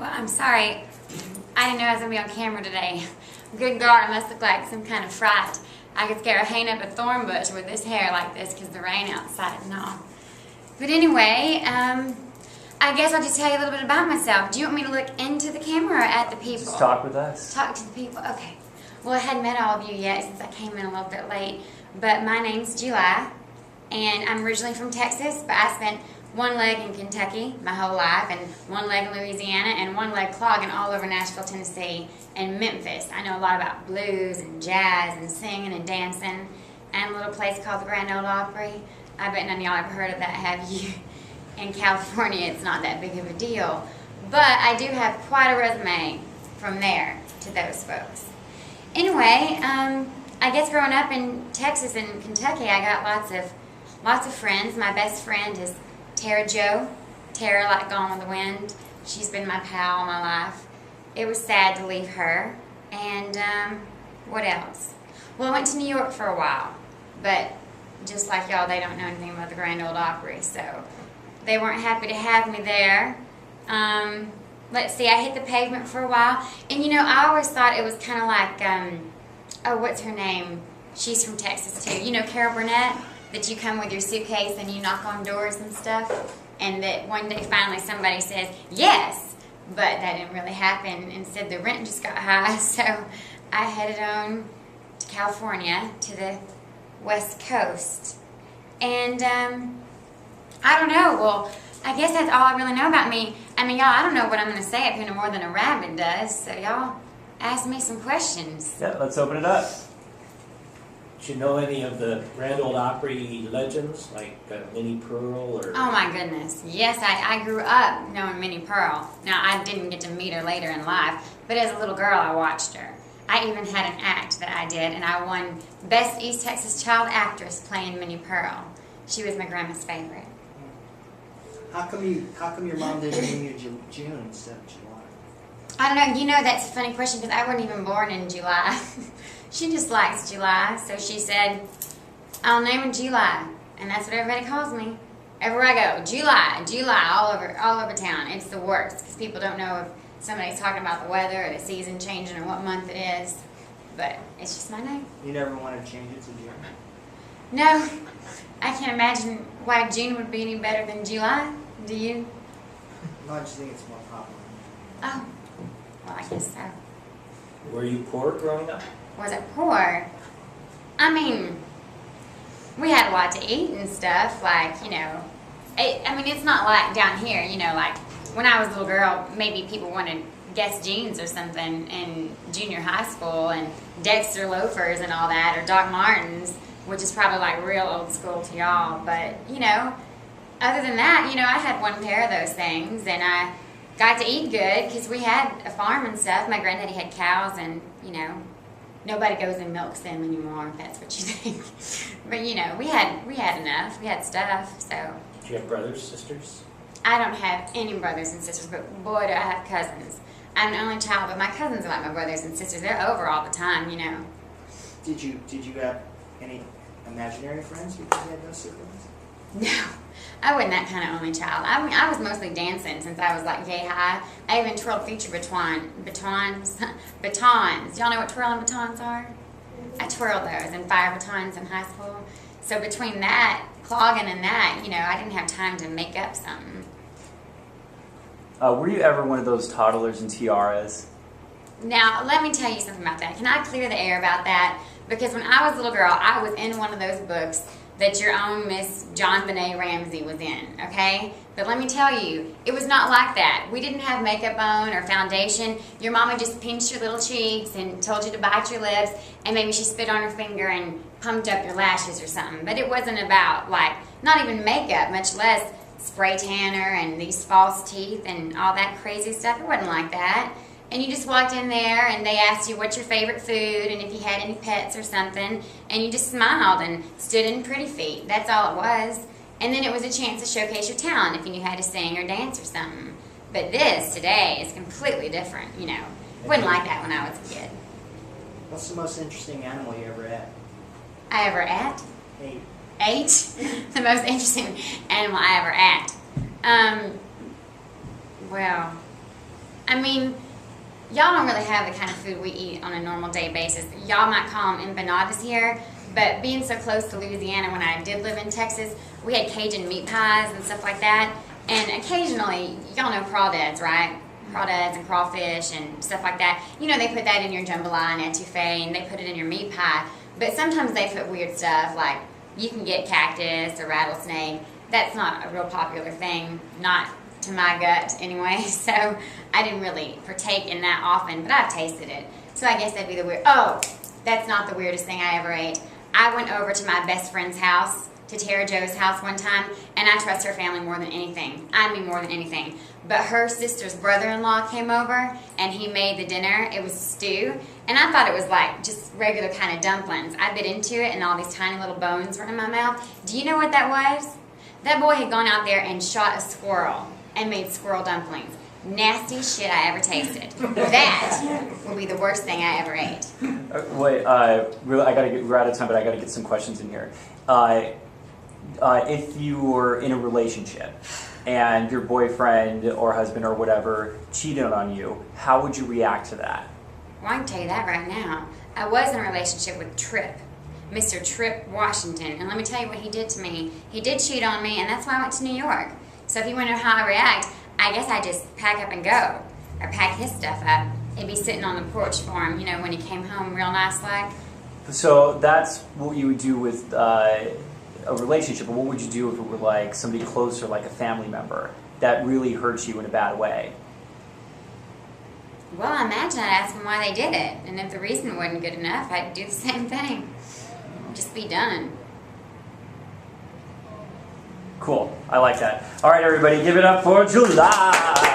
Well, I'm sorry. I didn't know I was going to be on camera today. Good God, I must look like some kind of fright. I could scare a hang up a thorn bush with this hair like this because the rain outside and all. But anyway, I guess I'll just tell you a little bit about myself. Do you want me to look into the camera or at the people? Just talk with us. Talk to the people? Okay. Well, I hadn't met all of you yet since I came in a little bit late. But my name's July, and I'm originally from Texas, but I spent one leg in Kentucky my whole life, and one leg in Louisiana, and one leg clogging all over Nashville, Tennessee, and Memphis. I know a lot about blues and jazz and singing and dancing, and a little place called the Grand Ole Opry. I bet none of y'all ever heard of that, have you? In California, it's not that big of a deal. But I do have quite a resume from there to those folks. Anyway, I guess growing up in Texas and Kentucky, I got lots of friends. My best friend is Tara Jo. Tara, like Gone with the Wind. She's been my pal all my life. It was sad to leave her. And what else? Well, I went to New York for a while, but just like y'all, they don't know anything about the Grand Ole Opry, so they weren't happy to have me there. Let's see, I hit the pavement for a while. And you know, I always thought it was kind of like, oh, what's her name? She's from Texas too. You know Carol Burnett? That you come with your suitcase and you knock on doors and stuff? And that one day finally somebody says, yes! But that didn't really happen. Instead, the rent just got high. So I headed on to California, to the West Coast. And I don't know. Well, I guess that's all I really know about me. I mean, y'all, I don't know what I'm going to say up here no more than a rabbit does. So y'all ask me some questions. Yeah, let's open it up. Do you know any of the Grand Ole Opry legends, like Minnie Pearl or? Oh my goodness. Yes, I grew up knowing Minnie Pearl. Now, I didn't get to meet her later in life, but as a little girl, I watched her. I even had an act that I did, and I won Best East Texas Child Actress playing Minnie Pearl. She was my grandma's favorite. How come your mom didn't name you June instead of July? I don't know. You know, that's a funny question because I wasn't even born in July. She just likes July, so she said, I'll name her July. And that's what everybody calls me. Everywhere I go, July, all over town. It's the worst because people don't know if somebody's talking about the weather or the season changing or what month it is. But it's just my name. You never wanted to change it to June? No. I can't imagine why June would be any better than July. Do you? No, I just think it's more popular. Oh. Well, I guess so. Were you poor growing up? Was it poor? I mean, we had a lot to eat and stuff, like, you know. I mean, it's not like down here, you know, like when I was a little girl, maybe people wanted Guess jeans or something in junior high school and Dexter loafers and all that, or Doc Martens, which is probably like real old school to y'all. But, you know, other than that, you know, I had one pair of those things and I got to eat good because we had a farm and stuff. My granddaddy had cows and, you know, nobody goes and milks them anymore, if that's what you think. But, you know, we had enough. We had stuff, so. Did you have brothers, sisters? I don't have any brothers and sisters, but boy, do I have cousins. I'm an only child, but my cousins are like my brothers and sisters. They're over all the time, you know. Did you have any imaginary friends because you had no siblings? No, I wasn't that kind of only child. I mean, I was mostly dancing since I was like yay high. I even twirled future batons. Y'all know what twirling batons are? I twirled those and fire batons in high school. So between that, clogging and that, you know, I didn't have time to make up something. Were you ever one of those toddlers in tiaras? Now, let me tell you something about that. Can I clear the air about that? Because when I was a little girl, I was in one of those books that your own Miss JonBenet Ramsey was in, okay? But let me tell you, it was not like that. We didn't have makeup on or foundation. Your mama just pinched your little cheeks and told you to bite your lips, and maybe she spit on her finger and pumped up your lashes or something. But it wasn't about, like, not even makeup, much less spray tanner and these false teeth and all that crazy stuff. It wasn't like that. And you just walked in there and they asked you what's your favorite food and if you had any pets or something, and you just smiled and stood in pretty feet. That's all it was. And then it was a chance to showcase your talent if you knew how to sing or dance or something. But this, today, is completely different, you know. It wasn't like that when I was a kid. What's the most interesting animal you ever ate? I ever ate? Ate. The most interesting animal I ever ate. Well, I mean, y'all don't really have the kind of food we eat on a normal day basis. Y'all might call them empanadas here, but being so close to Louisiana, when I did live in Texas, we had Cajun meat pies and stuff like that. And occasionally, y'all know crawdads, right? Crawdads and crawfish and stuff like that. You know, they put that in your jambalaya and etouffee, and they put it in your meat pie. But sometimes they put weird stuff, like you can get cactus or rattlesnake. That's not a real popular thing, not to my gut anyway. So I didn't really partake in that often, but I've tasted it. So I guess that'd be the weird. Oh, that's not the weirdest thing I ever ate. I went over to my best friend's house, to Tara Joe's house one time, and I trust her family more than anything. I mean, more than anything. But her sister's brother-in-law came over, and he made the dinner. It was stew, and I thought it was like just regular kind of dumplings. I bit into it, and all these tiny little bones were in my mouth. Do you know what that was? That boy had gone out there and shot a squirrel and made squirrel dumplings. Nasty shit I ever tasted. That will be the worst thing I ever ate. Wait, really, we're out of time, but I gotta get some questions in here. If you were in a relationship and your boyfriend or husband or whatever cheated on you, how would you react to that? Well, I can tell you that right now. I was in a relationship with Tripp, Mr. Tripp Washington, and let me tell you what he did to me. He did cheat on me, and that's why I went to New York. So if you want to know how I react, I guess I just pack up and go, or pack his stuff up. He'd be sitting on the porch for him, you know, when he came home real nice like. So that's what you would do with a relationship, but what would you do if it were like somebody closer, like a family member, that really hurts you in a bad way? Well, I imagine I'd ask them why they did it, and if the reason wasn't good enough, I'd do the same thing. Just be done. Cool. I like that. All right, everybody, give it up for July.